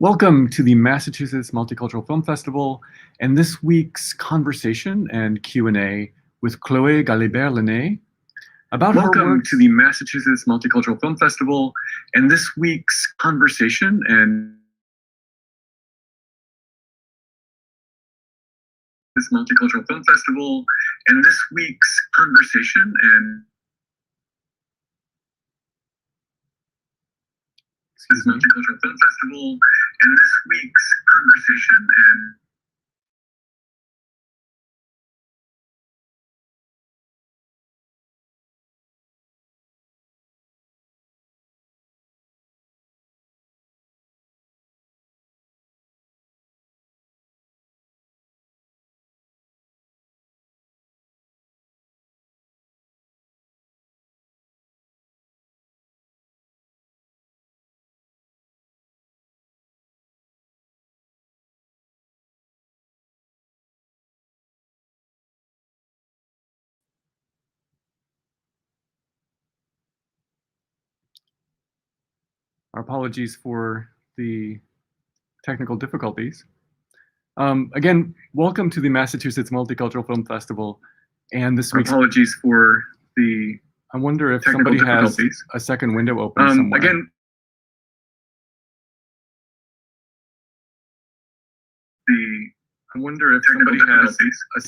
Welcome to the Massachusetts Multicultural Film Festival and this week's conversation and Q&A with Chloé Galibert-Laîné about her work. Welcome to the Massachusetts Multicultural Film Festival and this week's conversation and this Multicultural Film Festival and this week's conversation and this Multicultural Film Festival and this week's conversation and our apologies for the technical difficulties. Again, welcome to the Massachusetts Multicultural Film Festival and this week's apologies for the I wonder if somebody has a second window open somewhere. Again, I wonder if somebody has a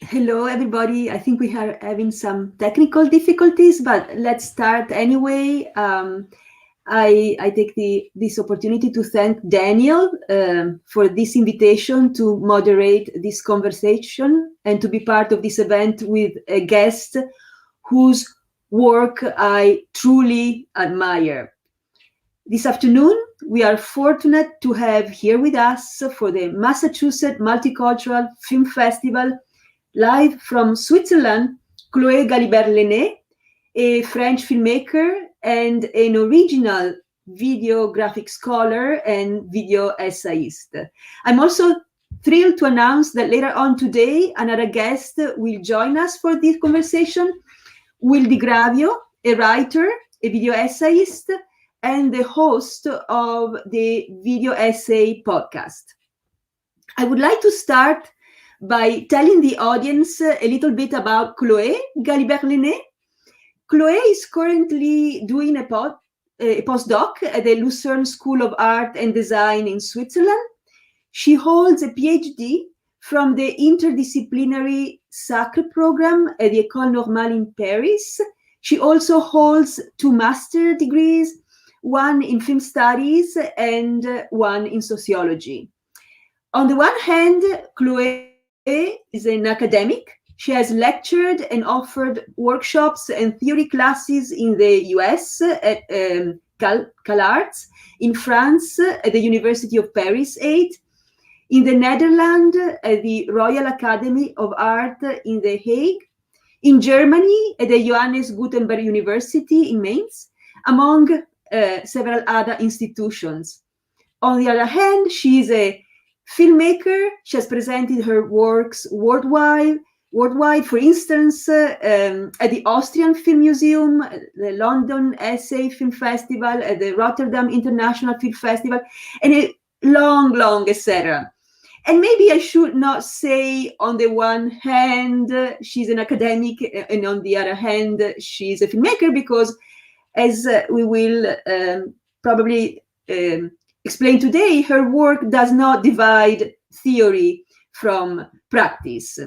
Hello, everybody. I think we are having some technical difficulties, but let's start anyway. I take this opportunity to thank Daniel for this invitation to moderate this conversation and to be part of this event with a guest whose work I truly admire. This afternoon, we are fortunate to have here with us for the Massachusetts Multicultural Film Festival live from Switzerland, Chloé Galibert-Laîné, a French filmmaker and an original videographic scholar and video essayist. I'm also thrilled to announce that later on today, another guest will join us for this conversation, Will Di Gravio, a writer, a video essayist, and the host of the Video Essay podcast. I would like to start by telling the audience a little bit about Chloé Galibert-Laîné. Chloé is currently doing a postdoc at the Lucerne School of Art and Design in Switzerland. She holds a PhD from the interdisciplinary Sacre program at the École Normale in Paris. She also holds 2 master degrees, one in film studies and one in sociology. On the one hand, Chloé is an academic. She has lectured and offered workshops and theory classes in the US at CalArts, in France at the University of Paris 8, In the Netherlands, at the Royal Academy of Art in The Hague. In Germany, at the Johannes Gutenberg University in Mainz, among several other institutions. On the other hand, she is a filmmaker. She has presented her works worldwide. For instance, at the Austrian Film Museum, the London Essay Film Festival, at the Rotterdam International Film Festival, and a long, etc. And maybe I should not say on the one hand, she's an academic, and on the other hand, she's a filmmaker, because as we will probably explain today, her work does not divide theory from practice.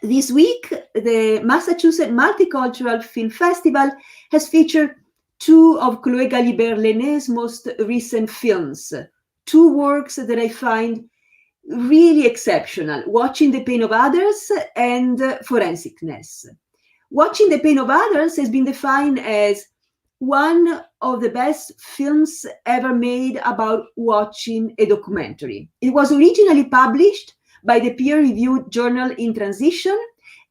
This week, the Massachusetts Multicultural Film Festival has featured two of Chloé Galibert-Lainé's most recent films, two works that I find really exceptional: Watching the Pain of Others and Forensickness. Watching the Pain of Others has been defined as one of the best films ever made about watching a documentary. It was originally published by the peer-reviewed journal In Transition,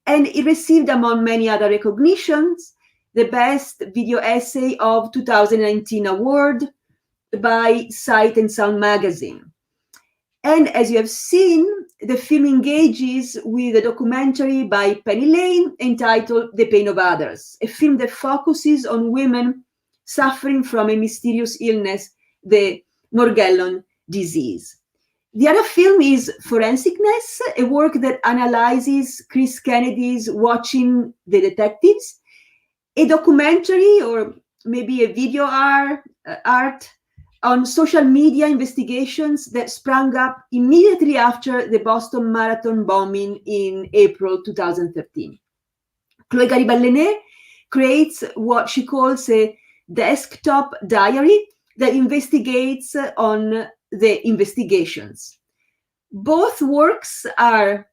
and it received, among many other recognitions, the Best Video Essay of 2019 award by Sight and Sound magazine. And as you have seen, the film engages with a documentary by Penny Lane entitled The Pain of Others, a film that focuses on women suffering from a mysterious illness, the Morgellon disease. The other film is Forensickness, a work that analyzes Chris Kennedy's Watching the Detectives, a documentary or maybe a video art on social media investigations that sprang up immediately after the Boston Marathon bombing in April 2013. Chloé Galibert-Laîné creates what she calls a desktop diary that investigates on the investigations. Both works are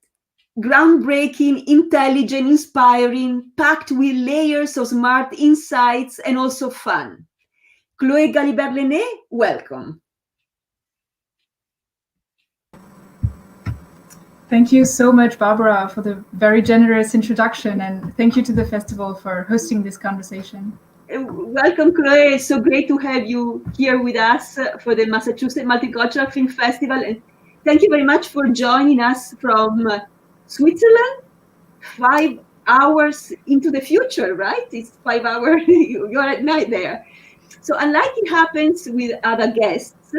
groundbreaking, intelligent, inspiring, packed with layers of smart insights and also fun. Chloé Galibert-Laîné, welcome. Thank you so much, Barbara, for the very generous introduction, and thank you to the festival for hosting this conversation. Welcome, Chloé. It's so great to have you here with us for the Massachusetts Multicultural Film Festival. And thank you very much for joining us from Switzerland, 5 hours into the future, right? It's 5 hours, you're at night there. So unlike it happens with other guests,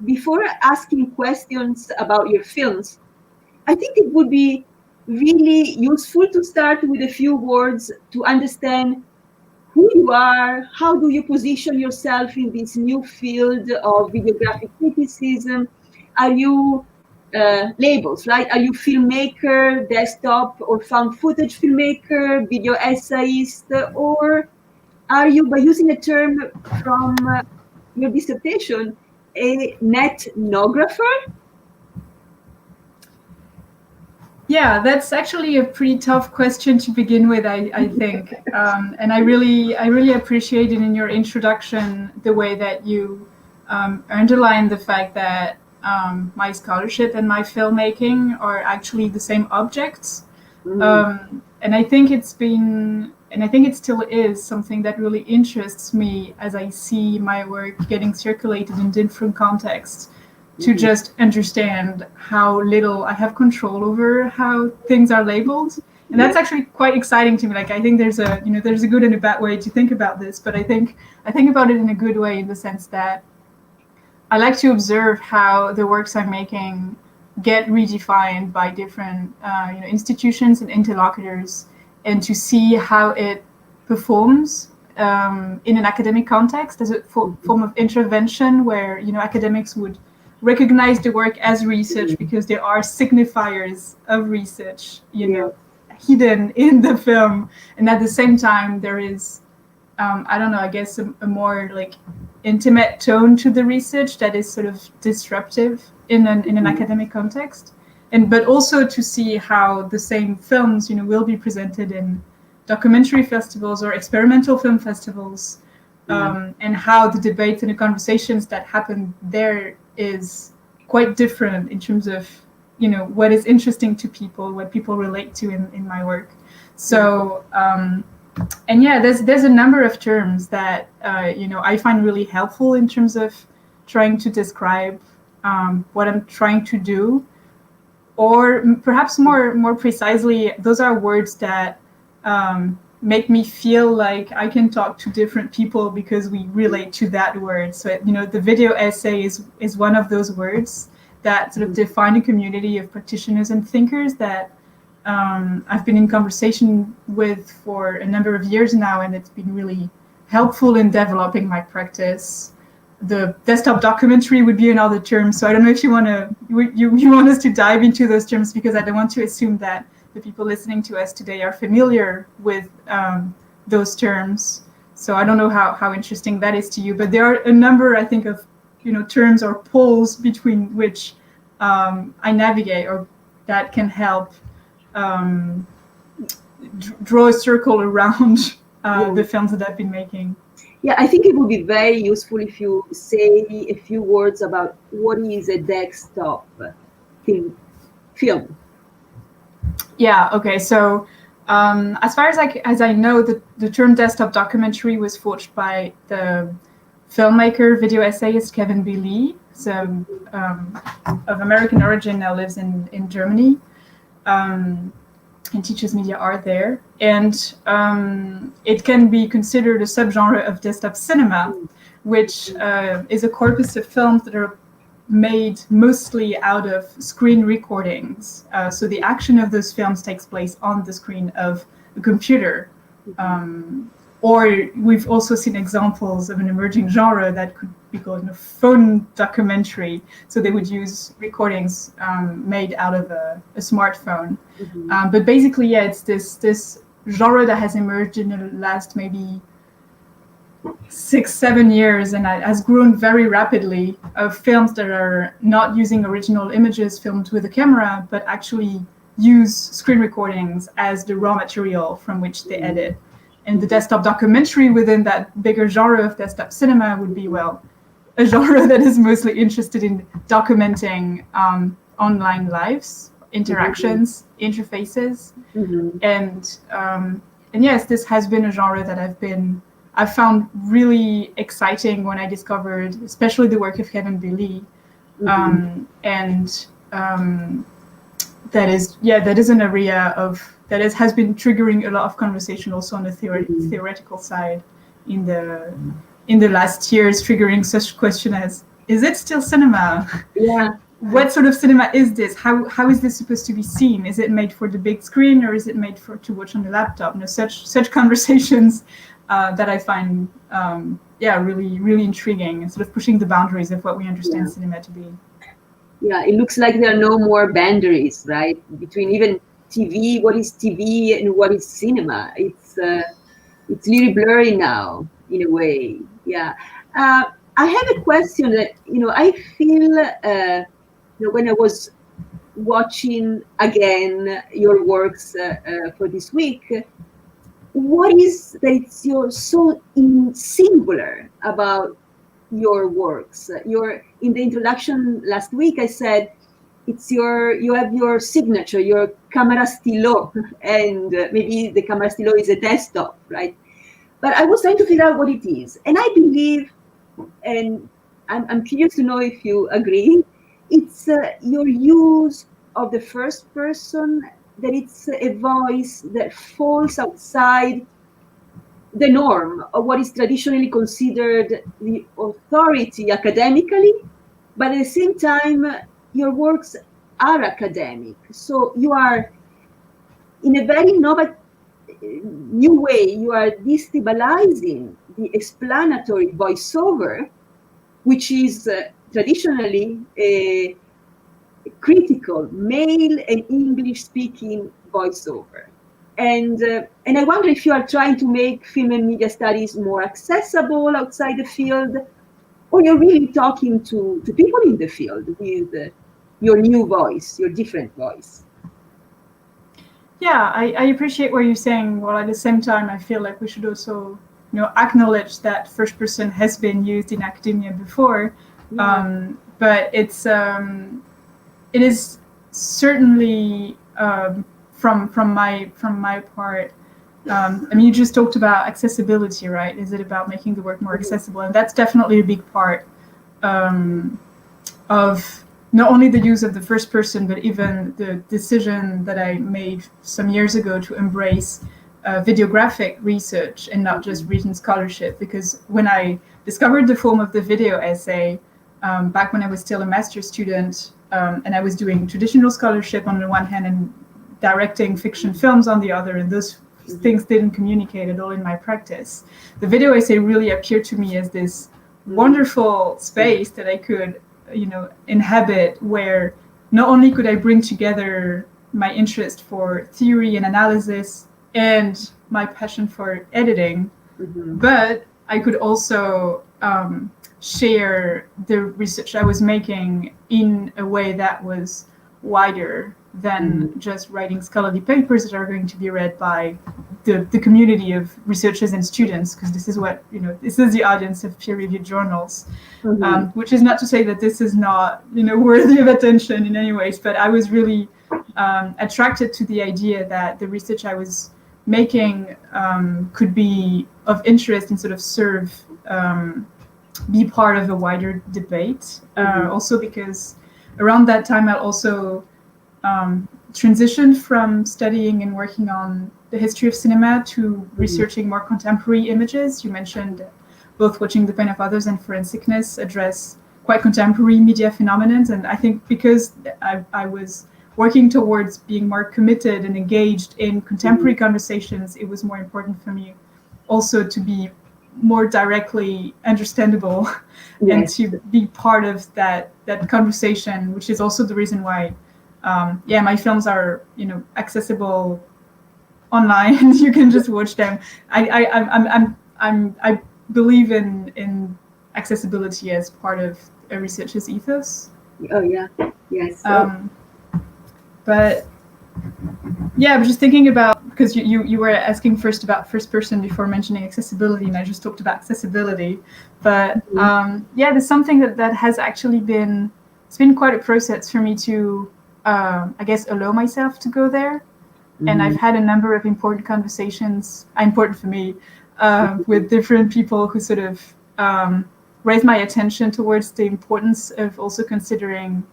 before asking questions about your films, I think it would be really useful to start with a few words to understand who you are, how do you position yourself in this new field of videographic criticism? Are you labels, right? Are you filmmaker, desktop or found footage filmmaker, video essayist, or are you, by using a term from your dissertation, a netnographer? Yeah, that's actually a pretty tough question to begin with, I think. And I really appreciated in your introduction the way that you underline the fact that my scholarship and my filmmaking are actually the same objects. And I think it's been, and I think it still is, something that really interests me as I see my work getting circulated in different contexts, to just understand how little I have control over how things are labeled. And that's actually quite exciting to me. Like, I think there's a good and a bad way to think about this, but I think about it in a good way, in the sense that I like to observe how the works I'm making get redefined by different institutions and interlocutors, and to see how it performs in an academic context as a form of intervention, where academics would recognize the work as research because there are signifiers of research, hidden in the film, and at the same time there is, I guess a more like intimate tone to the research that is sort of disruptive in an academic context, but also to see how the same films, will be presented in documentary festivals or experimental film festivals, and how the debates and the conversations that happen there is quite different in terms of, you know, what is interesting to people, what people relate to in my work. So, and yeah, there's a number of terms that, you know, I find really helpful in terms of trying to describe what I'm trying to do, or perhaps more precisely, those are words that make me feel like I can talk to different people because we relate to that word. So, you know, the video essay is one of those words that sort of define a community of practitioners and thinkers that I've been in conversation with for a number of years now, and it's been really helpful in developing my practice. The desktop documentary would be another term. So I don't know if you want us to dive into those terms, because I don't want to assume that the people listening to us today are familiar with those terms. So I don't know how interesting that is to you, but there are a number, I think, of, you know, terms or poles between which I navigate, or that can help draw a circle around the films that I've been making. Yeah, I think it would be very useful if you say a few words about what is a desktop film. Yeah, okay, so as far as I know, the term desktop documentary was forged by the filmmaker, video essayist Kevin B. Lee, so, of American origin, now lives in Germany, and teaches media art there. And it can be considered a subgenre of desktop cinema, which is a corpus of films that are made mostly out of screen recordings. So the action of those films takes place on the screen of a computer. Or we've also seen examples of an emerging genre that could be called a phone documentary. So they would use recordings made out of a smartphone. But basically, yeah, it's this genre that has emerged in the last maybe 6-7 years, and has grown very rapidly, of films that are not using original images filmed with a camera, but actually use screen recordings as the raw material from which they edit. And the desktop documentary within that bigger genre of desktop cinema would be, well, a genre that is mostly interested in documenting online lives, interactions, interfaces. And yes, this has been a genre that I found really exciting when I discovered, especially the work of Kevin B. Lee. That is an area that has been triggering a lot of conversation also on the theoretical side in the last years, triggering such question as, is it still cinema? Yeah. What sort of cinema is this? How is this supposed to be seen? Is it made for the big screen, or is it made to watch on the laptop? You know, such conversations that I find really intriguing, and sort of pushing the boundaries of what we understand cinema to be. Yeah, it looks like there are no more boundaries, right, between even TV, what is TV and what is cinema. It's really blurry now, in a way. Yeah. I have a question that, I feel, when I was watching again your works for this week, what is that it's so singular about your works? In the introduction last week, I said you have your signature, your camera stylo, and maybe the camera stylo is a desktop, right? But I was trying to figure out what it is, and I believe, and I'm curious to know if you agree, it's your use of the first person, that it's a voice that falls outside the norm of what is traditionally considered the authority academically, but at the same time, your works are academic. So you are, in a very new way, you are destabilizing the explanatory voiceover, which is traditionally a critical male and English-speaking voiceover. And I wonder if you are trying to make film and media studies more accessible outside the field, or you're really talking to people in the field with your new voice, your different voice. Yeah, I appreciate what you're saying. While at the same time, I feel like we should also, acknowledge that first person has been used in academia before. but it is certainly from my part. I mean, you just talked about accessibility, right? Is it about making the work more accessible? And that's definitely a big part of not only the use of the first person, but even the decision that I made some years ago to embrace videographic research and not just written scholarship. Because when I discovered the form of the video essay, back when I was still a master's student, and I was doing traditional scholarship on the one hand and directing fiction films on the other, and those things didn't communicate at all in my practice. The video essay really appeared to me as this wonderful space that I could, inhabit, where not only could I bring together my interest for theory and analysis and my passion for editing, but I could also share the research I was making in a way that was wider than just writing scholarly papers that are going to be read by the community of researchers and students, because this is what, this is the audience of peer-reviewed journals, which is not to say that this is not, worthy of attention in any ways, but I was really attracted to the idea that the research I was making could be of interest and sort of serve, be part of a wider debate. Also because around that time I also transitioned from studying and working on the history of cinema to researching more contemporary images. You mentioned both Watching the Pain of Others and Forensickness address quite contemporary media phenomena, and I think because I was working towards being more committed and engaged in contemporary conversations, it was more important for me also to be more directly understandable and to be part of that conversation, which is also the reason why my films are accessible online. You can just watch them. I believe in accessibility as part of a researcher's ethos. Oh yeah, yes. But yeah, I'm just thinking about, because you were asking first about first person before mentioning accessibility, and I just talked about accessibility. But there's something that has actually been, it's been quite a process for me to I guess allow myself to go there. And I've had a number of important conversations, important for me, with different people who sort of raised my attention towards the importance of also considering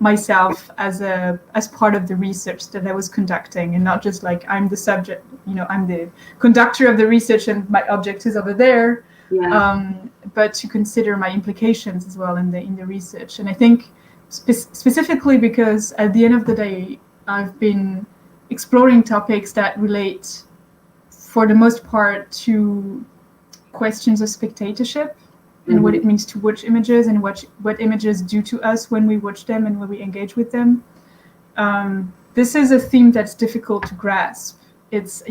myself as part of the research that I was conducting, and not just like I'm the subject, I'm the conductor of the research and my object is over there, but to consider my implications as well in the research. And I think specifically because at the end of the day, I've been exploring topics that relate, for the most part, to questions of spectatorship and what it means to watch images and what images do to us when we watch them and when we engage with them. This is a theme that's difficult to grasp. It's,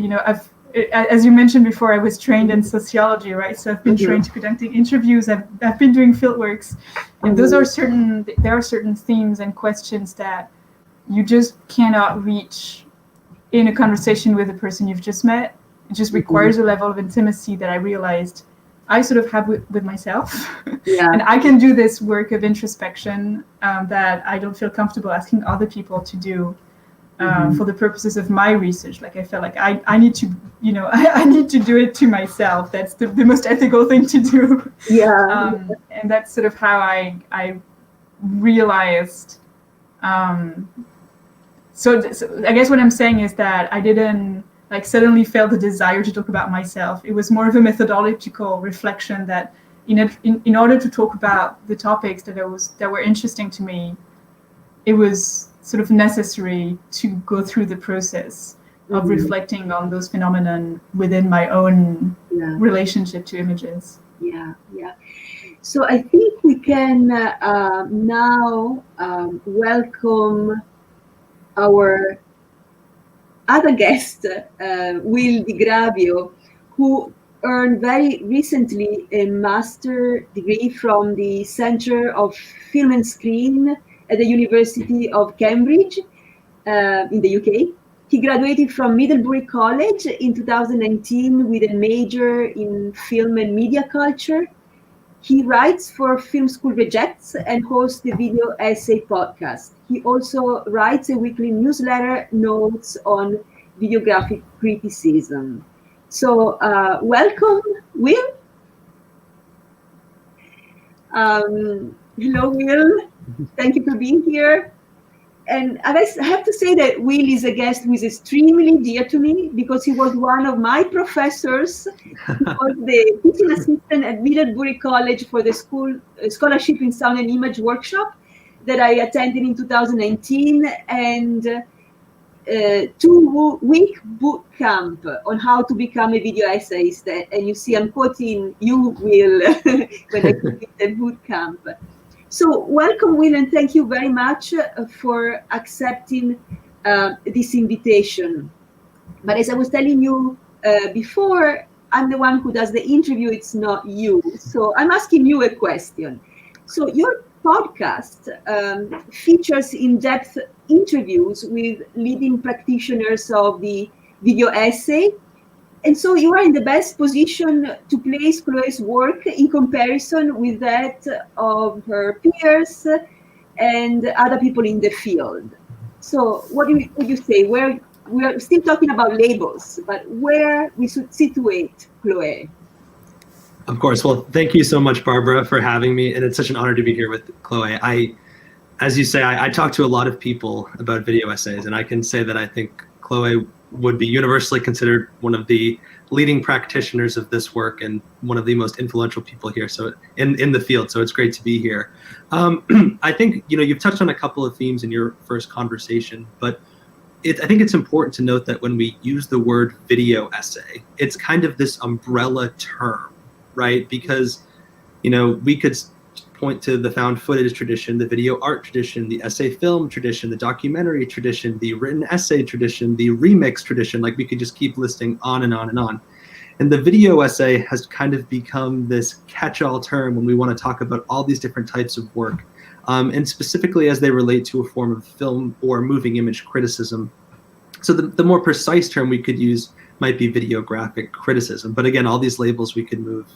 as you mentioned before, I was trained in sociology, right? So I've been trained to conducting interviews. I've been doing fieldworks, and there are certain themes and questions that you just cannot reach in a conversation with a person you've just met. It just requires a level of intimacy that I realized I sort of have with myself. And I can do this work of introspection that I don't feel comfortable asking other people to do for the purposes of my research. Like I felt like I need to, I need to do it to myself. That's the most ethical thing to do. And that's sort of how I realized. So I guess what I'm saying is that I didn't suddenly felt the desire to talk about myself. It was more of a methodological reflection that in order to talk about the topics that were interesting to me, it was sort of necessary to go through the process of reflecting on those phenomena within my own relationship to images. So I think we can now welcome our other guest, Will Di Gravio, who earned very recently a master degree from the Centre of Film and Screen at the University of Cambridge in the UK. He graduated from Middlebury College in 2019 with a major in film and media culture. He writes for Film School Rejects and hosts the Video Essay podcast. He also writes a weekly newsletter, Notes on Videographic Criticism. So welcome, Will. Hello, Will. Thank you for being here. And I have to say that Will is a guest who is extremely dear to me because he was one of my professors. He was the teaching assistant at Middlebury College for the scholarship in sound and image workshop that I attended in 2019, and 2-week boot camp on how to become a video essayist. And you see, I'm quoting you, Will, when I did the boot camp. So welcome, Will, and thank you very much for accepting this invitation. But as I was telling you before, I'm the one who does the interview, it's not you. So I'm asking you a question. So your podcast features in-depth interviews with leading practitioners of the video essay. And so you are in the best position to place Chloé's work in comparison with that of her peers and other people in the field. So what would you say? Where we are still talking about labels, but where we should situate Chloé? Of course. Well, thank you so much, Barbara, for having me. And it's such an honor to be here with Chloé. As you say, I talk to a lot of people about video essays, and I can say that I think Chloé would be universally considered one of the leading practitioners of this work and one of the most influential people here. So in the field. So it's great to be here. I think, you've touched on a couple of themes in your first conversation, but I think it's important to note that when we use the word video essay, it's kind of this umbrella term, right? Because, we could point to the found footage tradition, the video art tradition, the essay film tradition, the documentary tradition, the written essay tradition, the remix tradition, like we could just keep listing on and on and on. And the video essay has kind of become this catch-all term when we want to talk about all these different types of work, and specifically as they relate to a form of film or moving image criticism. So the more precise term we could use might be videographic criticism. But again, all these labels we could move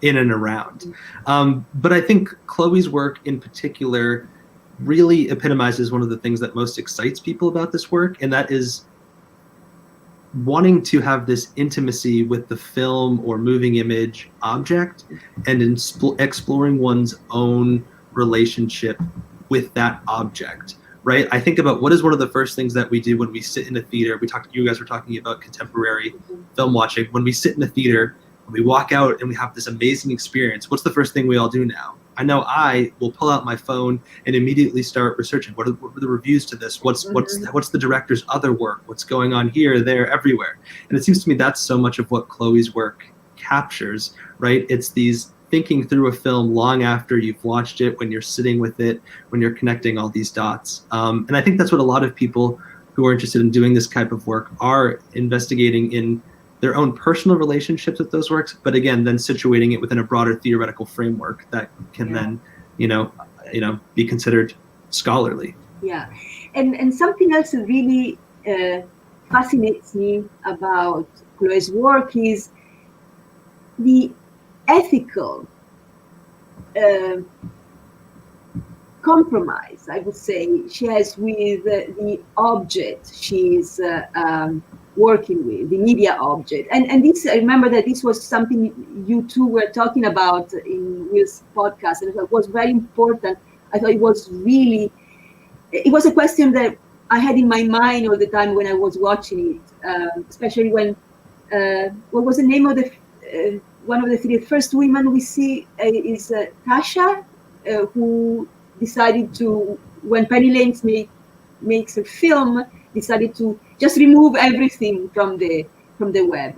in and around. But I think Chloé's work in particular really epitomizes one of the things that most excites people about this work, and that is wanting to have this intimacy with the film or moving image object and exploring one's own relationship with that object, right? I think about what is one of the first things that we do when we sit in a theater. You guys were talking about contemporary film watching. When we sit in a theater, we walk out and we have this amazing experience, what's the first thing we all do now? I know I will pull out my phone and immediately start researching. What are the reviews to this? What's the director's other work? What's going on here, there, everywhere? And it seems to me that's so much of what Chloé's work captures, right? It's these thinking through a film long after you've watched it, when you're sitting with it, when you're connecting all these dots. And I think that's what a lot of people who are interested in doing this type of work are investigating in their own personal relationships with those works, but again, then situating it within a broader theoretical framework that can then, be considered scholarly. Yeah, and something else that really fascinates me about Chloé's work is the ethical compromise, I would say, she has with the object she's working with, the media object. And this, I remember that this was something you two were talking about in Will's podcast, and I thought it was very important. I thought it was a question that I had in my mind all the time when I was watching it, especially when, what was the name of the, one of the three first women we see is Tasha, who decided to, when Penny Lane makes a film, decided to just remove everything from the web.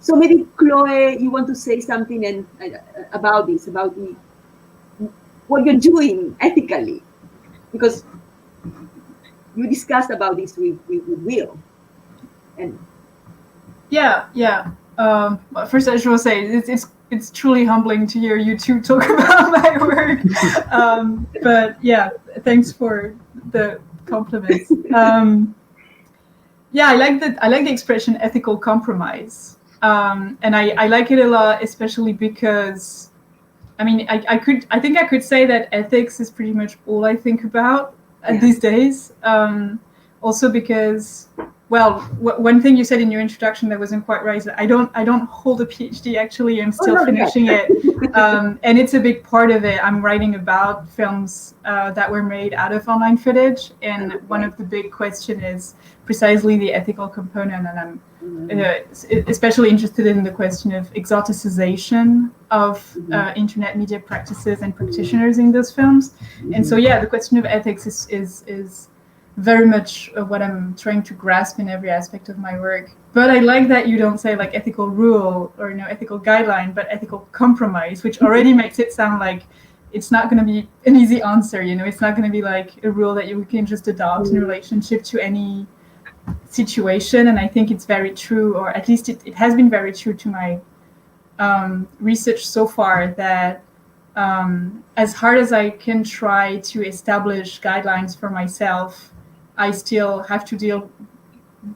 So maybe Chloé, you want to say something about this, about what you're doing ethically, because you discussed about this with Will. And first I just want to say it's truly humbling to hear you two talk about my work. But yeah, thanks for the compliments. I like the expression ethical compromise, and I like it a lot, especially because I mean, I think I could say that ethics is pretty much all I think about these days. Also because, well, one thing you said in your introduction that wasn't quite right is that I don't hold a PhD. Actually, I'm still finishing it, and it's a big part of it. I'm writing about films that were made out of online footage, and one of the big questions is precisely the ethical component, and I'm especially interested in the question of exoticization of internet media practices and practitioners in those films. And so, yeah, the question of ethics is very much what I'm trying to grasp in every aspect of my work. But I like that you don't say like ethical rule or ethical guideline, but ethical compromise, which already makes it sound like it's not going to be an easy answer. It's not going to be like a rule that you can just adopt in relationship to any situation. And I think it's very true, or at least it has been very true to my research so far, that as hard as I can try to establish guidelines for myself, I still have to deal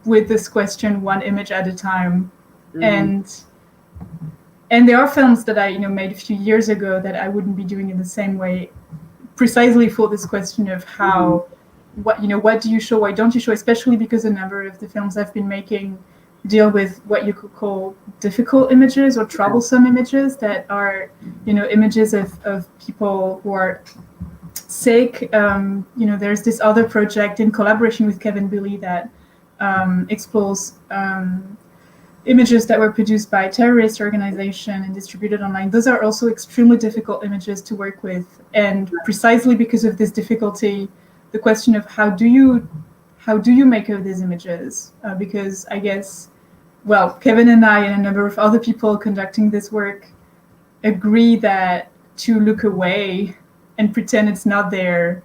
with this question one image at a time. And there are films that I made a few years ago that I wouldn't be doing in the same way, precisely for this question of how what do you show, why don't you show, especially because a number of the films I've been making deal with what you could call difficult images or troublesome images that are images of people who are sick. There's this other project in collaboration with Kevin Billy that explores images that were produced by a terrorist organization and distributed online. Those are also extremely difficult images to work with, and precisely because of this difficulty, the question of how do you make of these images, because I guess, well, Kevin and I and a number of other people conducting this work agree that to look away and pretend it's not there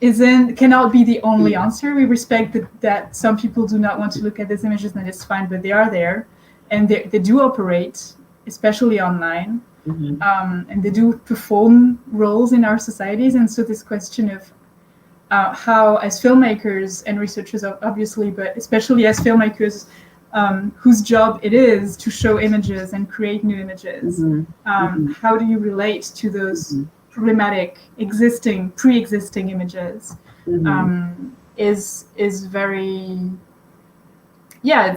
cannot be the only answer. We respect that some people do not want to look at these images, and that is fine, but they are there, and they do operate, especially online, and they do perform roles in our societies. And so this question of how, as filmmakers and researchers, obviously, but especially as filmmakers, whose job it is to show images and create new images, how do you relate to those problematic pre-existing images, is very, I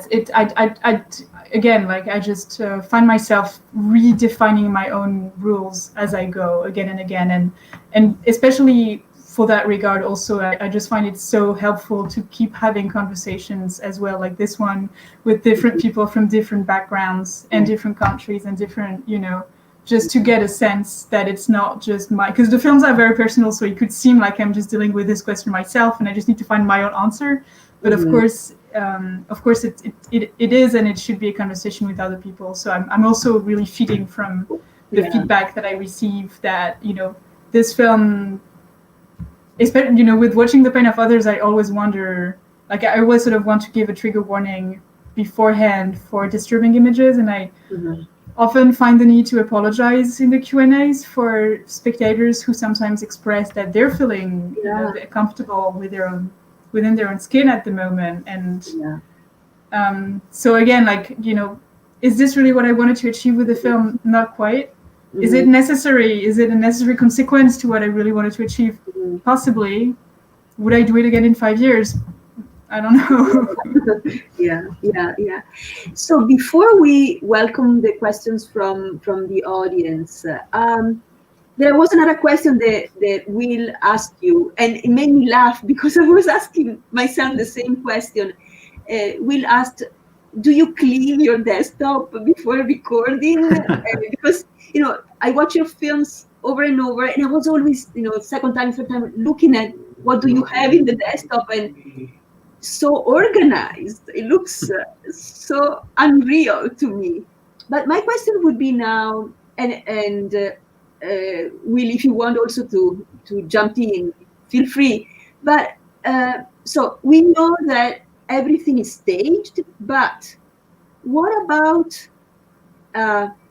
just find myself redefining my own rules as I go again and again, and especially for that regard also, I just find it so helpful to keep having conversations as well, like this one, with different people from different backgrounds and different countries and different, just to get a sense that it's not just because the films are very personal, so it could seem like I'm just dealing with this question myself and I just need to find my own answer. But of course it is, and it should be a conversation with other people. So I'm also really feeding from the feedback that I receive, that, this film, especially, with watching the pain of others, I always wonder, like I always sort of want to give a trigger warning beforehand for disturbing images, and I often find the need to apologize in the Q&As for spectators who sometimes express that they're feeling comfortable within their own skin at the moment. And so again, is this really what I wanted to achieve with the film? Not quite. Is it necessary? Is it a necessary consequence to what I really wanted to achieve? Possibly. Would I do it again in 5 years? I don't know. Yeah. So before we welcome the questions from the audience, there was another question that Will asked you, and it made me laugh because I was asking myself the same question. Will asked, do you clean your desktop before recording? Because, I watch your films over and over, and I was always, second time, third time, looking at what do you have in the desktop, and so organized. It looks so unreal to me. But my question would be now, and Will, if you want also to jump in, feel free. But so we know that everything is staged, but what about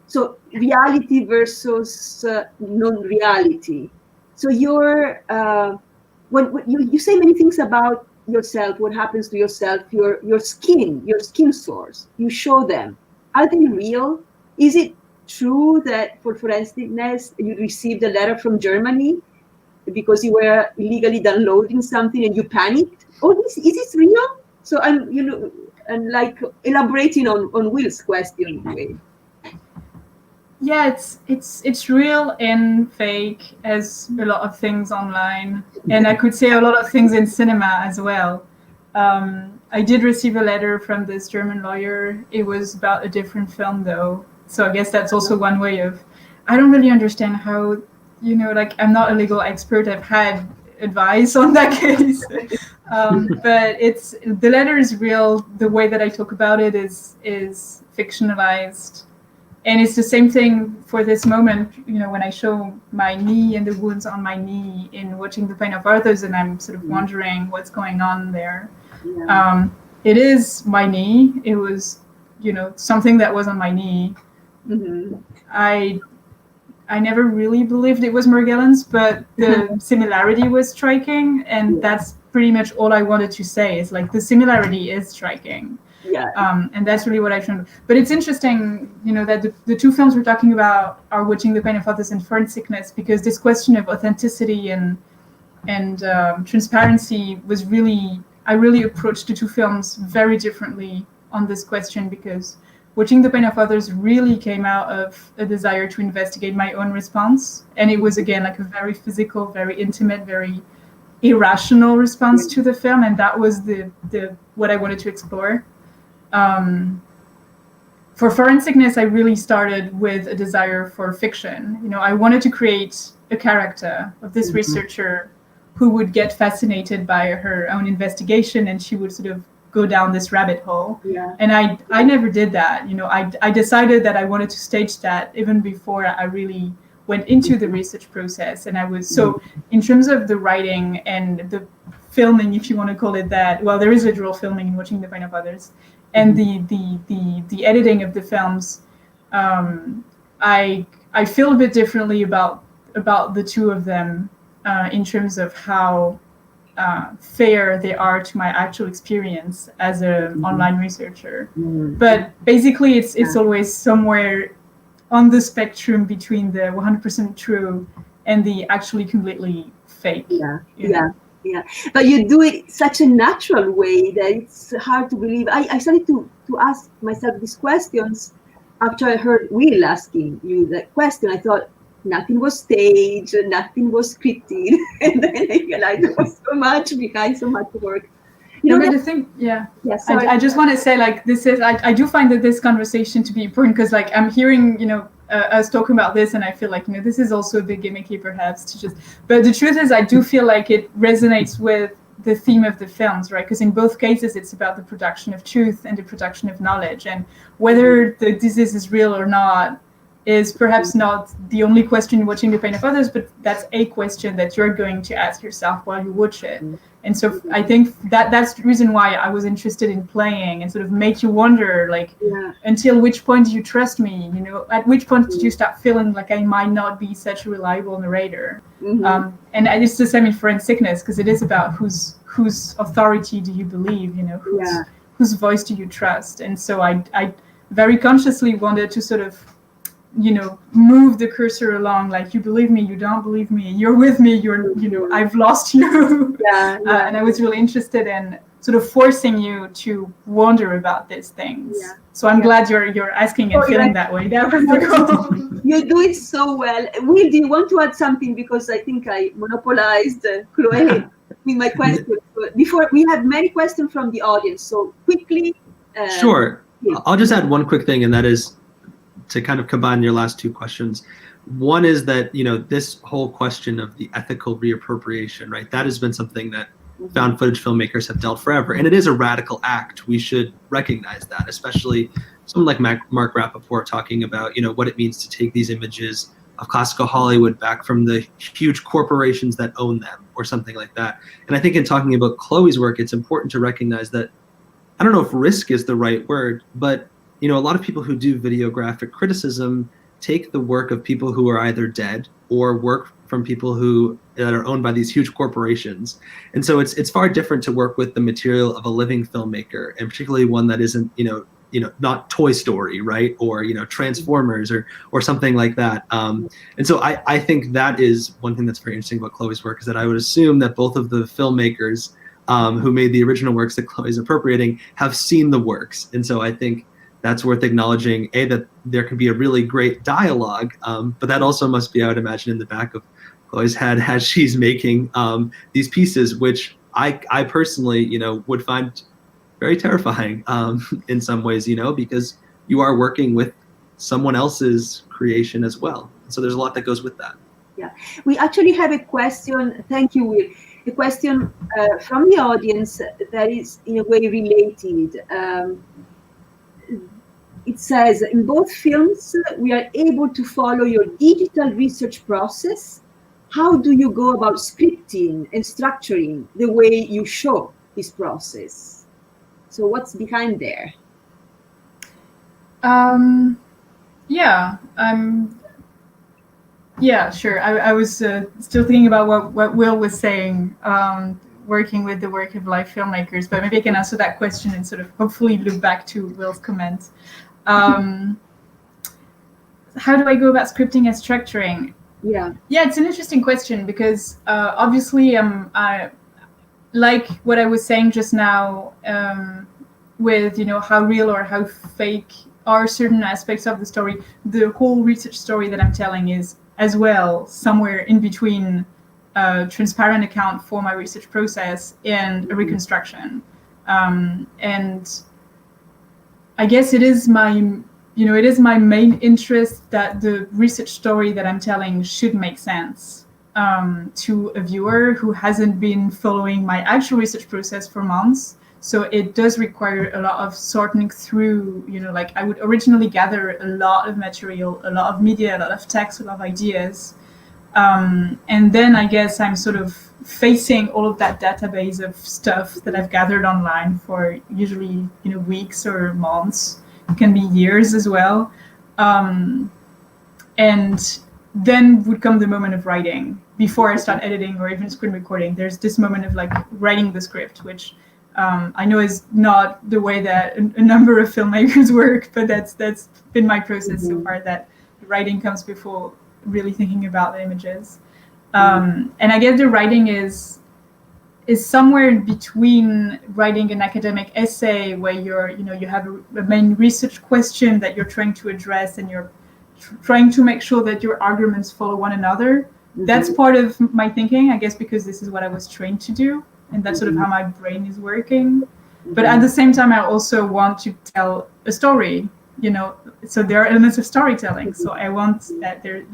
so reality versus non-reality? So when you say many things about yourself, what happens to yourself, your skin source, you show them. Are they real? Is it true that for Forensickness you received a letter from Germany because you were illegally downloading something and you panicked? Oh, is this real? So I'm, and like elaborating on Will's question. Anyway. Yeah, it's real and fake, as a lot of things online, and I could say a lot of things in cinema as well. I did receive a letter from this German lawyer. It was about a different film, though, so I guess that's also one way of. I don't really understand how, like, I'm not a legal expert. I've had advice on that case, but the letter is real. The way that I talk about it is fictionalized. And it's the same thing for this moment, when I show my knee and the wounds on my knee in Watching the Pain of Others, and I'm sort of wondering what's going on there. Yeah. It is my knee. It was, something that was on my knee. Mm-hmm. I never really believed it was Morgellons, but the similarity was striking, and that's pretty much all I wanted to say. Is like the similarity is striking. Yeah. And that's really what I found. But it's interesting, that the two films we're talking about are Watching the Pain of Others and Forensickness, because this question of authenticity and transparency was I really approached the two films very differently on this question, because Watching the Pain of Others really came out of a desire to investigate my own response. And it was, again, like a very physical, very intimate, very irrational response to the film. And that was the what I wanted to explore. For Forensickness, I really started with a desire for fiction. I wanted to create a character of this researcher who would get fascinated by her own investigation, and she would sort of go down this rabbit hole. Yeah. And I never did that. I decided that I wanted to stage that even before I really went into the research process. And I was, so in terms of the writing and the filming, if you want to call it that, well, there is literal filming in Watching the Pain of Others. And the editing of the films, I feel a bit differently about the two of them in terms of how fair they are to my actual experience as an online researcher. But basically, it's always somewhere on the spectrum between the 100% true and the actually completely fake. Yeah, but you do it such a natural way that it's hard to believe. I started to ask myself these questions after I heard Will asking you that question. I thought nothing was staged, nothing was scripted, and then I realized there was so much behind, so much work. But the thing, I just want to say, like, this is, I do find that this conversation to be important, because, like, I'm hearing, us talking about this, and I feel like, this is also a bit gimmicky, perhaps, but the truth is, I do feel like it resonates with the theme of the films, right? Because in both cases, it's about the production of truth and the production of knowledge, and whether the disease is real or not is perhaps not the only question Watching the Pain of Others, but that's a question that you're going to ask yourself while you watch it. And so I think that's the reason why I was interested in playing and sort of make you wonder, like, until which point do you trust me? At which point did you start feeling like I might not be such a reliable narrator? And it's the same in Forensickness, because it is about whose authority do you believe? Whose voice do you trust? And so I very consciously wanted to sort of move the cursor along, like, you believe me, you don't believe me, you're with me, I've lost you. And I was really interested in sort of forcing you to wonder about these things. So I'm glad you're asking and feeling that way. That was the goal. You do it so well. Will, do you want to add something? Because I think I monopolized Chloé with my question. Before, we have many questions from the audience, so quickly. Sure. I'll just add one quick thing, and that is to kind of combine your last two questions. One is that, this whole question of the ethical reappropriation, right? That has been something that found footage filmmakers have dealt forever. And it is a radical act. We should recognize that, especially someone like Mark Rappaport talking about, what it means to take these images of classical Hollywood back from the huge corporations that own them or something like that. And I think in talking about Chloé's work, it's important to recognize that, I don't know if risk is the right word, but a lot of people who do videographic criticism take the work of people who are either dead or work from people that are owned by these huge corporations. And so it's far different to work with the material of a living filmmaker, and particularly one that isn't, not Toy Story, right? Or, Transformers or something like that. And so I think that is one thing that's very interesting about Chloe's work, is that I would assume that both of the filmmakers who made the original works that Chloe's appropriating have seen the works. And so I think that's worth acknowledging, that there can be a really great dialogue, but that also must be, I would imagine, in the back of Chloe's head as she's making these pieces, which I personally, would find very terrifying in some ways, because you are working with someone else's creation as well. So there's a lot that goes with that. Yeah, we actually have a question. Thank you, Will. A question from the audience that is in a way related. It says, in both films, we are able to follow your digital research process. How do you go about scripting and structuring the way you show this process? So what's behind there? Yeah, sure. I was still thinking about what Will was saying, working with the work of live filmmakers, but maybe I can answer that question and sort of hopefully loop back to Will's comment. How do I go about scripting and structuring? Yeah, it's an interesting question, because obviously I like what I was saying just now, with how real or how fake are certain aspects of the story. The whole research story that I'm telling is as well somewhere in between a transparent account for my research process and a reconstruction. And I guess it is my main interest that the research story that I'm telling should make sense to a viewer who hasn't been following my actual research process for months. So it does require a lot of sorting through, I would originally gather a lot of material, a lot of media, a lot of text, a lot of ideas. And then I guess I'm sort of facing all of that database of stuff that I've gathered online for usually, weeks or months. It can be years as well. And then would come the moment of writing. Before I start editing or even screen recording, there's this moment of writing the script, which I know is not the way that a number of filmmakers work, but that's been my process so far, that writing comes before really thinking about the images. And I guess the writing is somewhere in between writing an academic essay where you have a main research question that you're trying to address, and you're trying to make sure that your arguments follow one another. That's part of my thinking, I guess, because this is what I was trained to do. And that's sort of how my brain is working. But at the same time, I also want to tell a story, so there are elements of storytelling. So I want that there,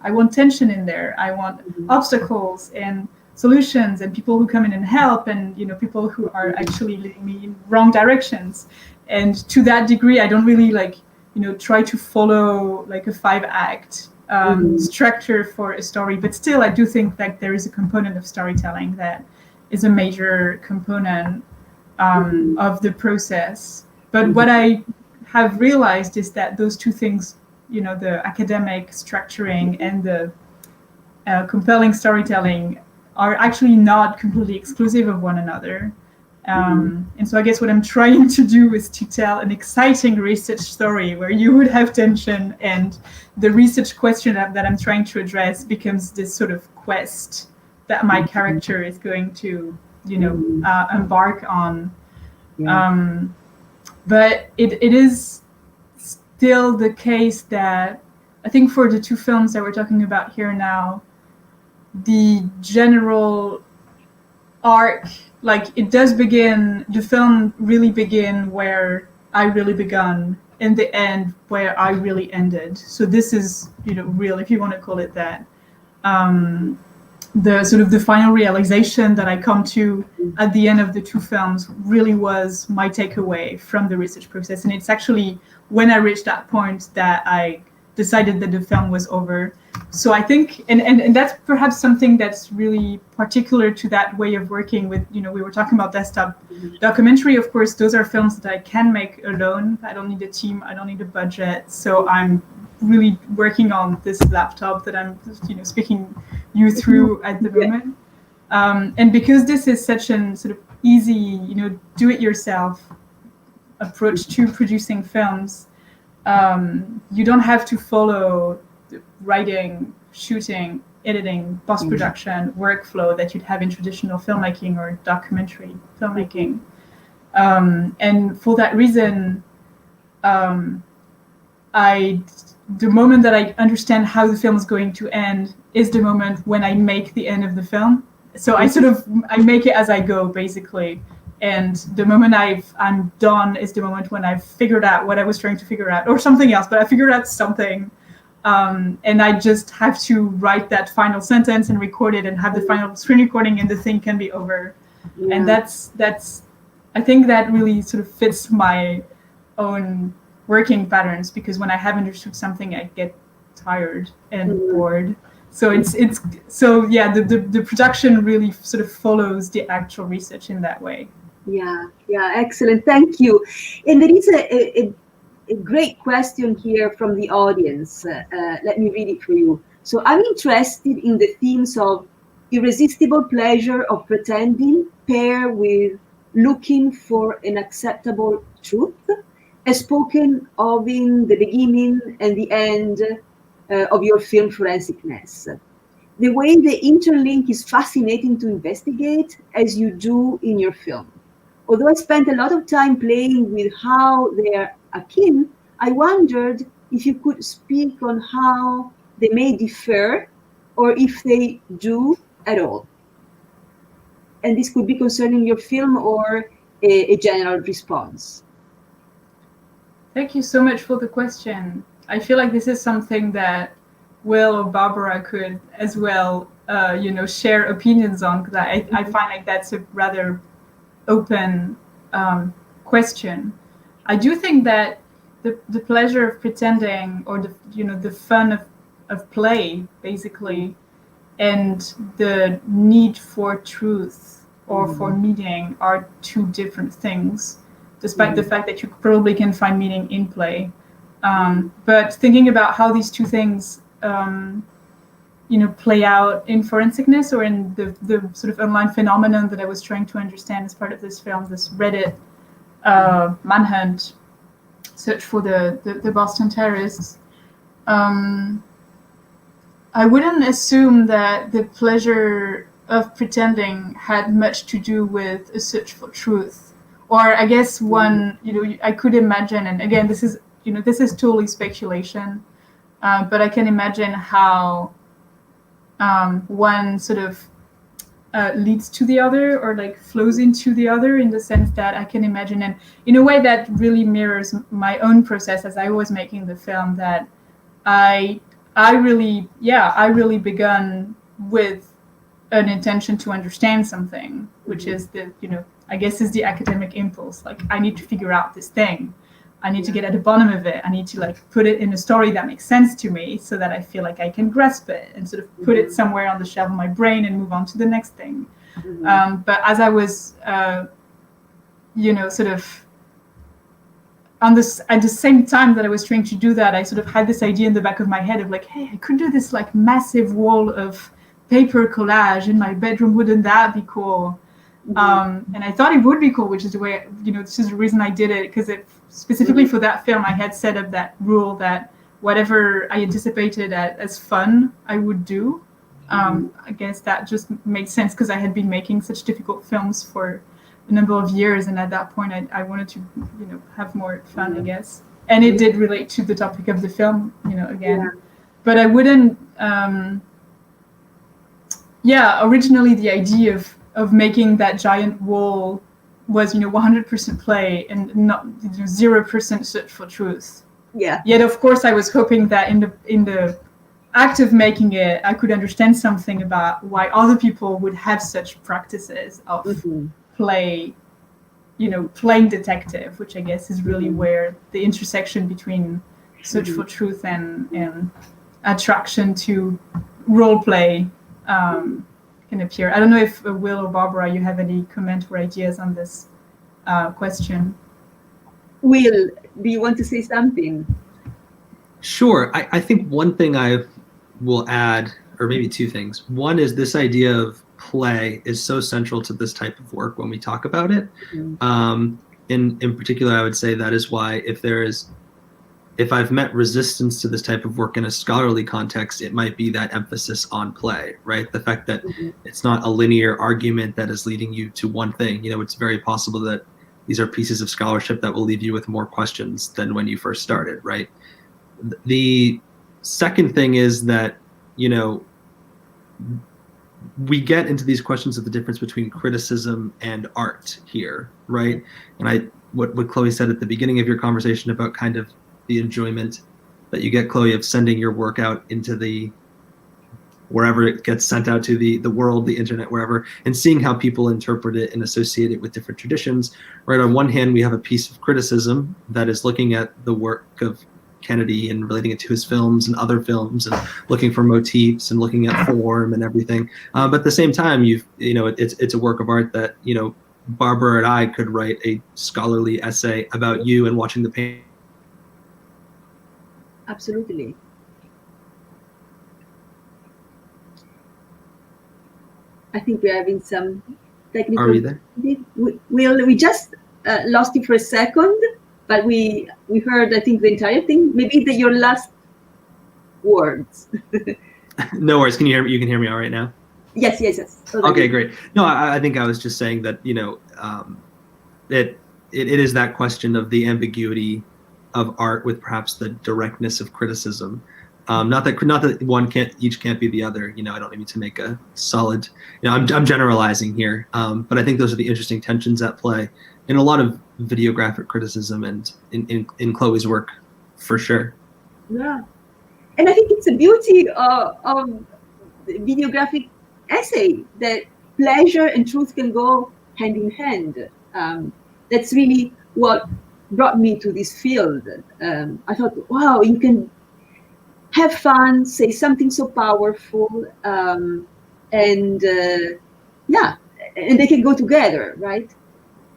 I want tension in there. I want obstacles and solutions and people who come in and help, and, people who are actually leading me in wrong directions. And to that degree, I don't really try to follow a 5-act structure for a story. But still, I do think that there is a component of storytelling that is a major component of the process. But what I have realized is that those two things, the academic structuring and the compelling storytelling, are actually not completely exclusive of one another. And so I guess what I'm trying to do is to tell an exciting research story where you would have tension, and the research question that I'm trying to address becomes this sort of quest that my character is going to, embark on. But it is still the case that I think for the two films that we're talking about here now, the general arc, it does begin, the film really begin where I really begun, and the end where I really ended. So this is, real, if you want to call it that. The sort of the final realization that I come to at the end of the two films really was my takeaway from the research process. And it's actually when I reached that point that I decided that the film was over. So I think, and that's perhaps something that's really particular to that way of working with, we were talking about desktop documentary. Of course, those are films that I can make alone. I don't need a team. I don't need a budget. So I'm really working on this laptop that I'm, speaking you through at the moment. And because this is such an sort of easy, do-it-yourself approach to producing films, you don't have to follow the writing, shooting, editing, post-production workflow that you'd have in traditional filmmaking or documentary filmmaking. And for that reason, the moment that I understand how the film is going to end is the moment when I make the end of the film. So I make it as I go, basically. And the moment I'm done is the moment when I've figured out what I was trying to figure out, or something else, but I figured out something. And I just have to write that final sentence and record it and have the final screen recording, and the thing can be over. Yeah. And that's I think that really sort of fits my own working patterns, because when I have understood something, I get tired and bored. So the production really sort of follows the actual research in that way. Yeah, excellent. Thank you. And there is a great question here from the audience. Let me read it for you. So I'm interested in the themes of irresistible pleasure of pretending paired with looking for an acceptable truth, as spoken of in the beginning and the end of your film Forensickness. The way the interlink is fascinating to investigate, as you do in your film. Although I spent a lot of time playing with how they are akin, I wondered if you could speak on how they may differ, or if they do at all. And this could be concerning your film or a general response. Thank you so much for the question. I feel like this is something that Will or Barbara could as well, share opinions on, because I find like that's a rather open question. I do think that the pleasure of pretending, or the fun of play, basically, and the need for truth or for meaning are two different things, despite the fact that you probably can find meaning in play. But thinking about how these two things play out in Forensickness, or in the sort of online phenomenon that I was trying to understand as part of this film, this Reddit manhunt search for the Boston terrorists. I wouldn't assume that the pleasure of pretending had much to do with a search for truth. Or I guess I could imagine, and again, this is totally speculation, but I can imagine how one sort of leads to the other, or like flows into the other, in the sense that I can imagine, and in a way that really mirrors my own process as I was making the film, that I really begun with an intention to understand something, which is I guess is the academic impulse. Like, I need to figure out this thing. I need to get at the bottom of it. I need to like put it in a story that makes sense to me, so that I feel like I can grasp it and sort of put it somewhere on the shelf of my brain and move on to the next thing. But as I was, sort of at the same time that I was trying to do that, I sort of had this idea in the back of my head of like, hey, I could do this like massive wall of paper collage in my bedroom. Wouldn't that be cool? And I thought it would be cool, which is the way, this is the reason I did it, because specifically for that film, I had set up that rule that whatever I anticipated as fun, I would do. I guess that just made sense, because I had been making such difficult films for a number of years, and at that point I wanted to have more fun, I guess. And it did relate to the topic of the film, again. But I wouldn't originally the idea of making that giant wall was 100% play and not 0% search for truth. Yet of course I was hoping that in the act of making it, I could understand something about why other people would have such practices of play, playing detective, which I guess is really where the intersection between search for truth and attraction to role play can appear. I don't know if Will or Barbara, you have any comment or ideas on this question. Will, do you want to say something? Sure. I think one thing I will add, or maybe two things. One is this idea of play is so central to this type of work when we talk about it. in particular, I would say that is why if I've met resistance to this type of work in a scholarly context, it might be that emphasis on play, right? The fact that it's not a linear argument that is leading you to one thing. It's very possible that these are pieces of scholarship that will leave you with more questions than when you first started, right? The second thing is that, we get into these questions of the difference between criticism and art here, right? And what Chloe said at the beginning of your conversation about kind of the enjoyment that you get, Chloe, of sending your work out into the wherever it gets sent out to the world, the internet, wherever, and seeing how people interpret it and associate it with different traditions, right? On one hand, we have a piece of criticism that is looking at the work of Kennedy and relating it to his films and other films and looking for motifs and looking at form and everything. But at the same time, it's a work of art that, Barbara and I could write a scholarly essay about you and watching the painting. Absolutely. I think we're having some technical. Are we there? We just lost you for a second, but we heard, I think, the entire thing. Maybe your last words. No worries. Can you hear me? You can hear me all right now? Yes. Okay, great. No, I think I was just saying that, it is that question of the ambiguity of art with perhaps the directness of criticism. Not that each can't be the other. I don't need to make a solid. I'm generalizing here, but I think those are the interesting tensions at play in a lot of videographic criticism and in Chloe's work, for sure. Yeah, and I think it's a beauty of the videographic essay that pleasure and truth can go hand in hand. That's really what brought me to this field. I thought, wow, you can have fun, say something so powerful, and they can go together, right?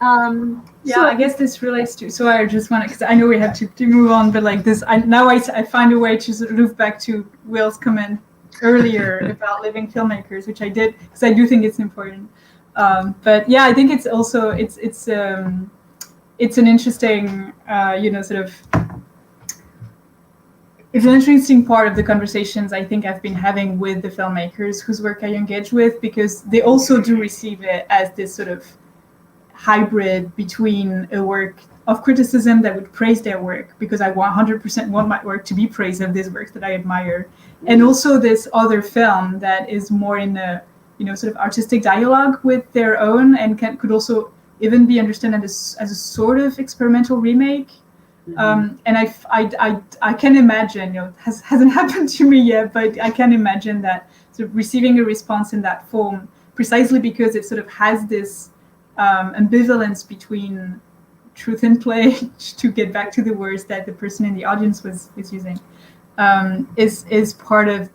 I guess this relates to. So I just want to, because I know we have to move on, but like this, I find a way to sort of loop back to Will's comment earlier about living filmmakers, which I did because I do think it's important. But yeah, I think it's also it's an interesting sort of. It's an interesting part of the conversations I think I've been having with the filmmakers whose work I engage with, because they also do receive it as this sort of hybrid between a work of criticism that would praise their work, because I 100% want my work to be praised of this work that I admire, and also this other film that is more in a sort of artistic dialogue with their own, and could also even be understood as a sort of experimental remake. And I can imagine, hasn't happened to me yet, but I can imagine that sort of receiving a response in that form, precisely because it sort of has this ambivalence between truth and play, to get back to the words that the person in the audience was using, is part of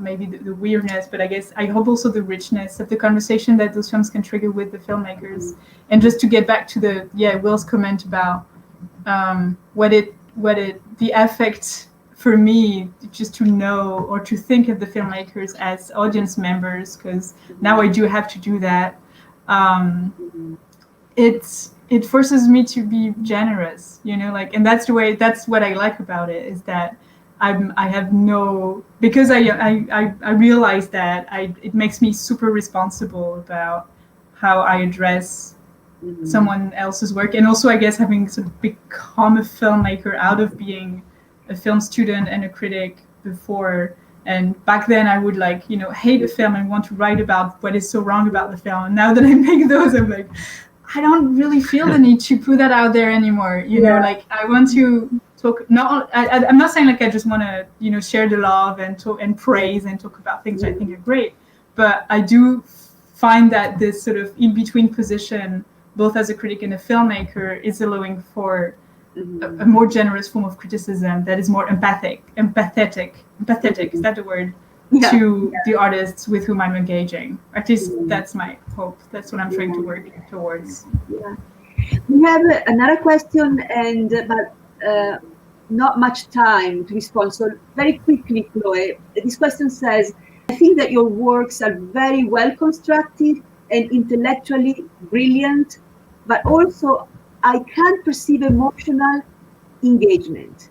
maybe the weirdness, but I guess I hope also the richness of the conversation that those films can trigger with the filmmakers. And just to get back to Will's comment about the effect for me, just to know or to think of the filmmakers as audience members, because now I do have to do that. It forces me to be generous, and that's what I like about it, is that I have no, because I realize that it makes me super responsible about how I address someone else's work, and also I guess having sort of become a filmmaker out of being a film student and a critic before. And back then I would hate a film and want to write about what is so wrong about the film. And now that I make those, I'm like, I don't really feel the need to put that out there anymore. I want to talk. I'm not saying I just want to share the love and talk and praise and talk about things I think are great, but I do find that this sort of in between position, both as a critic and a filmmaker, is allowing for a more generous form of criticism that is more empathetic. Is that the word? To the artists with whom I'm engaging. At least that's my hope. That's what I'm trying to work towards. Yeah. We have another question, but not much time to respond. So very quickly, Chloe, this question says, I think that your works are very well constructed and intellectually brilliant, but also I can't perceive emotional engagement.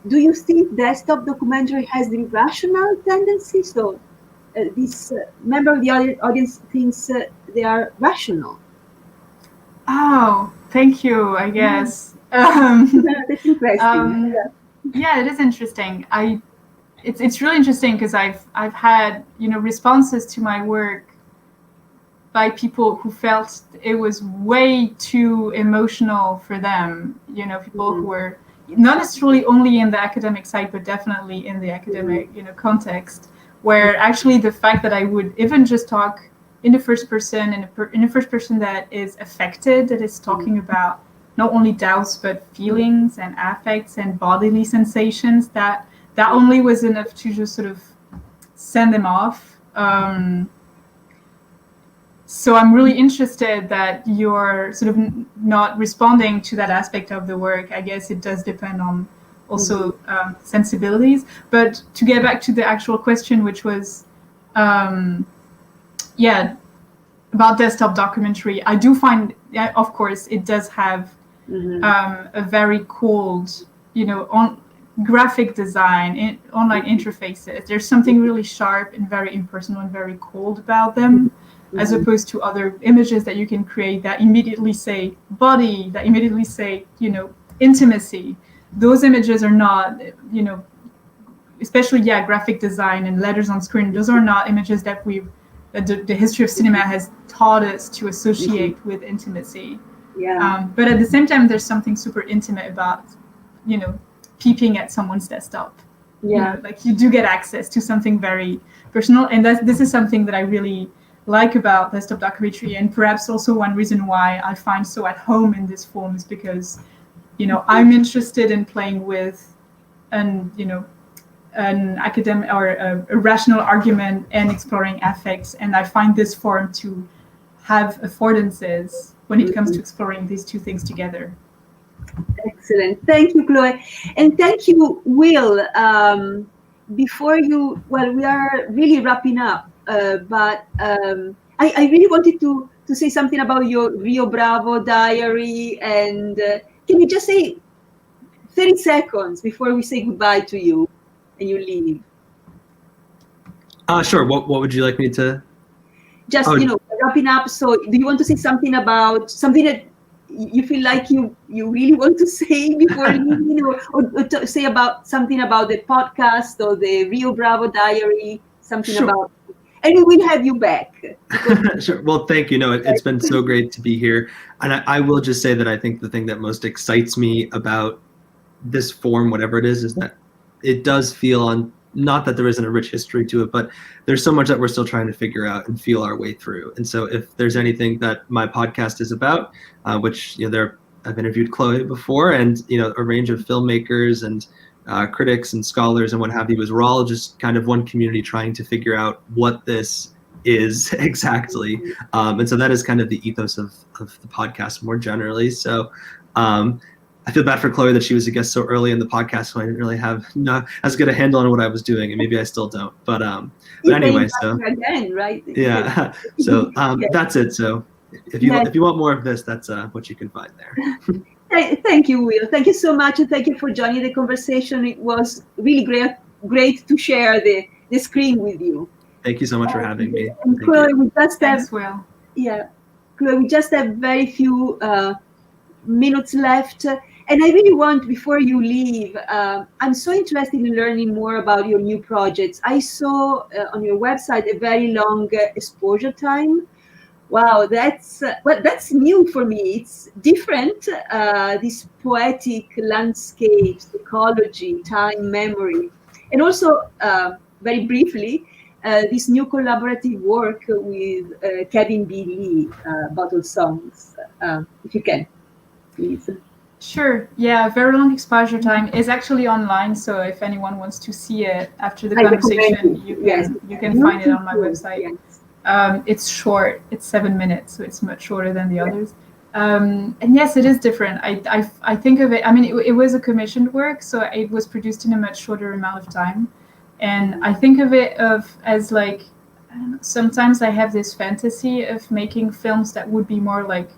Do you think desktop documentary has the rational tendency? So this member of the audience thinks they are rational. Oh, thank you, I guess. That's interesting. Yeah, it is interesting. It's really interesting because I've had, you know, responses to my work by people who felt it was way too emotional for them. You know, people who were not necessarily only in the academic side, but definitely in the academic, you know, context, where actually the fact that I would even just talk in the first person, in a first person that is affected, that is talking about not only doubts but feelings and affects and bodily sensations, that only was enough to just sort of send them off. So I'm really interested that you're sort of not responding to that aspect of the work. I guess it does depend on also sensibilities. But to get back to the actual question, which was, about desktop documentary, I do find, of course, it does have a very cold, you know, on graphic design, online interfaces. There's something really sharp and very impersonal and very cold about them. As opposed to other images that you can create that immediately say body, that immediately say, you know, intimacy. Those images are not, you know, especially, graphic design and letters on screen, those are not images that the history of cinema has taught us to associate with intimacy. But at the same time, there's something super intimate about, you know, peeping at someone's desktop. You know, like you do get access to something very personal. And this is something that I really like about desktop documentary, and perhaps also one reason why I find so at home in this form is because, you know, I'm interested in playing with an academic or a rational argument and exploring affects, and I find this form to have affordances when it comes to exploring these two things together. Excellent. Thank you, Chloe. And thank you, Will. Before you, we are really wrapping up. But I really wanted to say something about your Rio Bravo diary, and can you just say 30 seconds before we say goodbye to you and you leave? Sure. What would you like me to? Just, you know, wrapping up. So do you want to say something about something that you feel like you really want to say before leaving, or to say about something about the podcast or the Rio Bravo diary, something about? And we will have you back. Sure. Well, thank you. No, it's been so great to be here. And I will just say that I think the thing that most excites me about this form, whatever it is that it does feel not that there isn't a rich history to it, but there's so much that we're still trying to figure out and feel our way through. And so if there's anything that my podcast is about, which, you know, I've interviewed Chloe before, and, you know, a range of filmmakers and critics and scholars and what have you, is we're all just kind of one community trying to figure out what this is exactly. And so that is kind of the ethos of the podcast more generally. So I feel bad for Chloe that she was a guest so early in the podcast, so I didn't really have as good a handle on what I was doing, and maybe I still don't. But anyway, so again, right? Yeah. So that's it. So if you want more of this, that's what you can find there. Thank you, Will. Thank you so much, and thank you for joining the conversation. It was really great to share the screen with you. Thank you so much for having me. And Chloe, we just Thanks, Will. Chloe, we just have very few minutes left. And I really want, before you leave, I'm so interested in learning more about your new projects. I saw on your website a very long exposure time. Wow, that's new for me. It's different, these poetic landscapes, ecology, time, memory. And also, very briefly, this new collaborative work with Kevin B. Lee, Bottle Songs, if you can, please. Sure. Yeah, very long exposure time is actually online. So if anyone wants to see it after the conversation, you can find it on my website. Yes. It's short. It's 7 minutes, so it's much shorter than the others. And yes, it is different. I think of it. I mean, it was a commissioned work, so it was produced in a much shorter amount of time. And I think of it as like sometimes I have this fantasy of making films that would be more like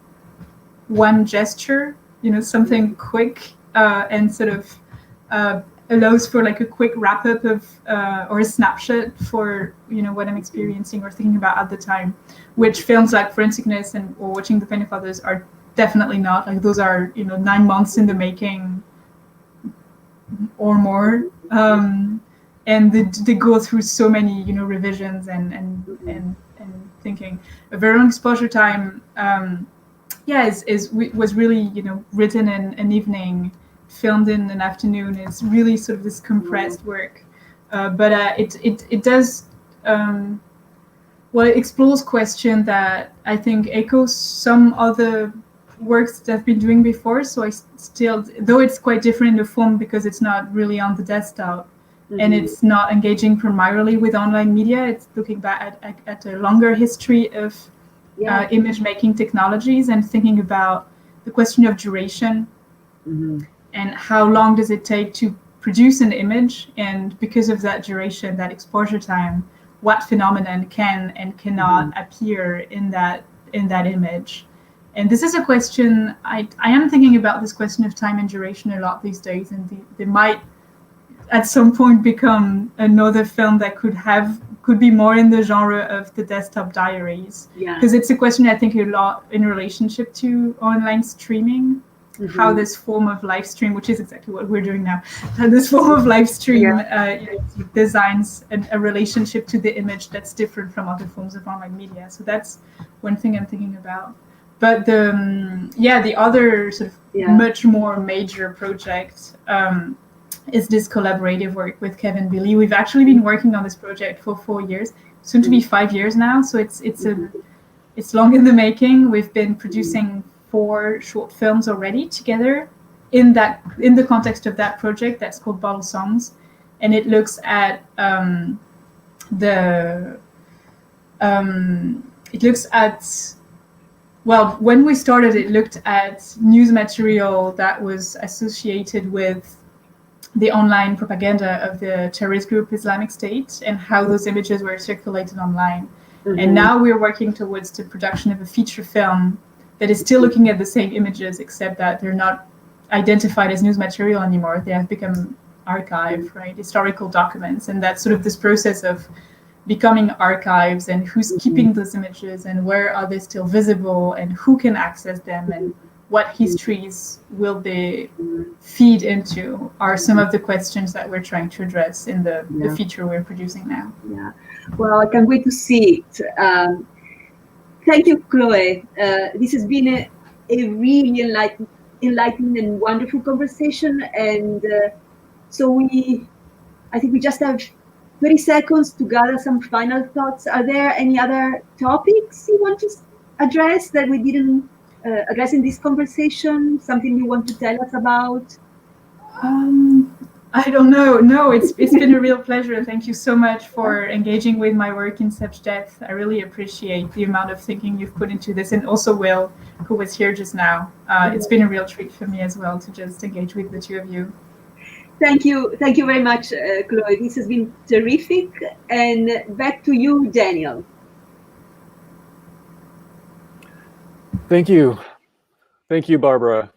one gesture, something quick and sort of allows for like a quick wrap up of or a snapshot for what I'm experiencing or thinking about at the time, which films like Forensickness or Watching the Pain of Others are definitely not. Like those are 9 months in the making or more, and they go through so many revisions and thinking. A Very Long Exposure Time was really written in an evening, filmed in an afternoon. It's really sort of this compressed work, but it does it explores question that I think echoes some other works that I've been doing before. So I still, though it's quite different in the form because it's not really on the desktop, and it's not engaging primarily with online media. It's looking back at a longer history of image making technologies and thinking about the question of duration and how long does it take to produce an image, and because of that duration, that exposure time, what phenomenon can and cannot appear in that image. And this is a question I am thinking about, this question of time and duration a lot these days, and they might at some point become another film that could be more in the genre of the desktop diaries, because it's a question I think a lot in relationship to online streaming, how this form of live stream, which is exactly what we're doing now, how this form of live stream designs a relationship to the image that's different from other forms of online media. So that's one thing I'm thinking about. But the other sort of much more major project is this collaborative work with Kevin Billy. We've actually been working on this project for 4 years, soon to be 5 years now. So it's long in the making. We've been producing 4 short films already together in the context of that project that's called Bottle Songs, and it looks at when we started, it looked at news material that was associated with the online propaganda of the terrorist group Islamic State and how those images were circulated online. And now we're working towards the production of a feature film that is still looking at the same images, except that they're not identified as news material anymore. They have become archive, right? Historical documents. And that's sort of this process of becoming archives, and who's keeping those images, and where are they still visible, and who can access them, and what histories will they feed into, are some of the questions that we're trying to address in the feature we're producing now. Yeah, well, I can't wait to see it. Thank you, Chloé. This has been a really enlightening and wonderful conversation. And so I think we just have 30 seconds to gather some final thoughts. Are there any other topics you want to address that we didn't address in this conversation? Something you want to tell us about? I don't know. No, it's been a real pleasure. Thank you so much for engaging with my work in such depth. I really appreciate the amount of thinking you've put into this, and also Will, who was here just now. It's been a real treat for me as well to just engage with the two of you. Thank you very much, Chloé. This has been terrific. And back to you, Daniel. Thank you, Barbara.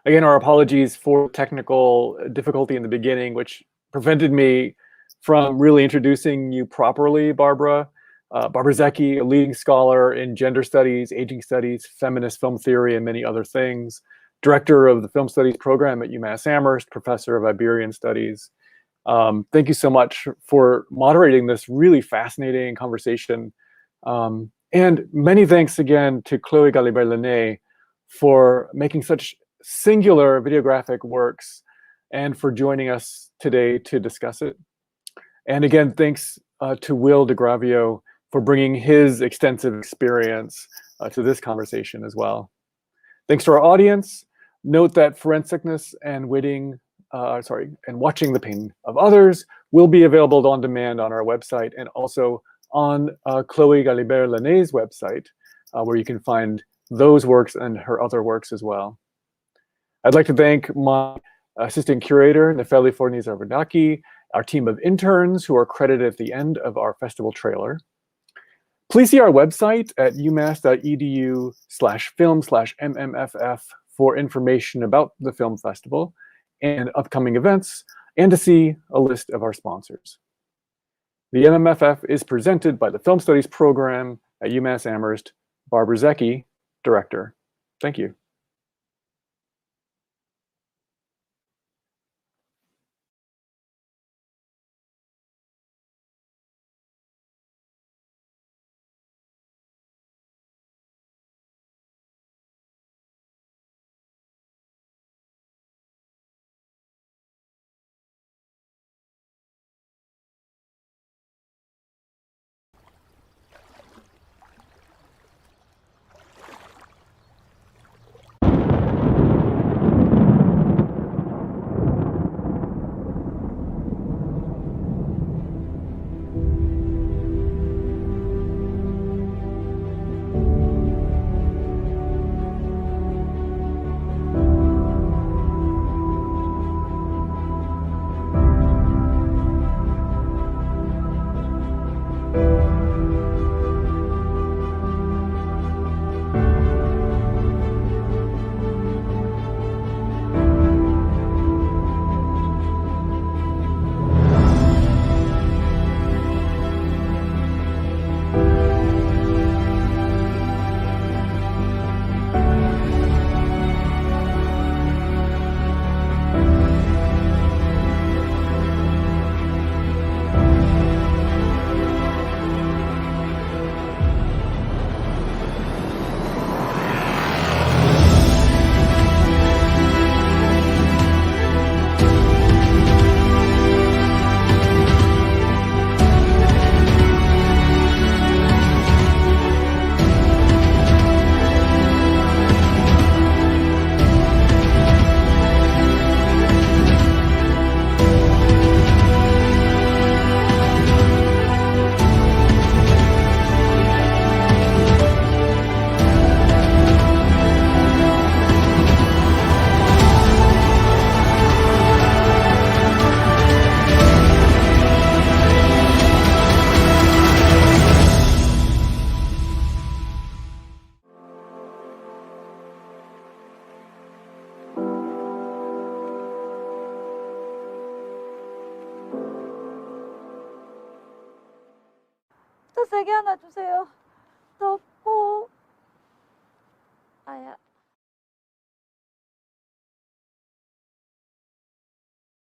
Again, our apologies for technical difficulty in the beginning, which prevented me from really introducing you properly, Barbara. Barbara Zecki, a leading scholar in gender studies, aging studies, feminist film theory, and many other things. Director of the Film Studies program at UMass Amherst, professor of Iberian Studies. Thank you so much for moderating this really fascinating conversation. And many thanks again to Chloé Galibert-Laîné for making such singular videographic works and for joining us today to discuss it. And again, thanks to Will DeGravio for bringing his extensive experience to this conversation as well. Thanks to our audience. Note that Forensickness and Watching the Pain of Others will be available on demand on our website, and also on Chloé Galibert-Laîné's website, where you can find those works and her other works as well. I'd like to thank my assistant curator, Nefeli Forni-Zarvadaki, our team of interns who are credited at the end of our festival trailer, Please see our website at umass.edu/film/mmff for information about the film festival and upcoming events, and to see a list of our sponsors. The MMFF is presented by the Film Studies program at UMass Amherst. Barbara Zecki, Director. Thank you. 더 세게 하나 주세요.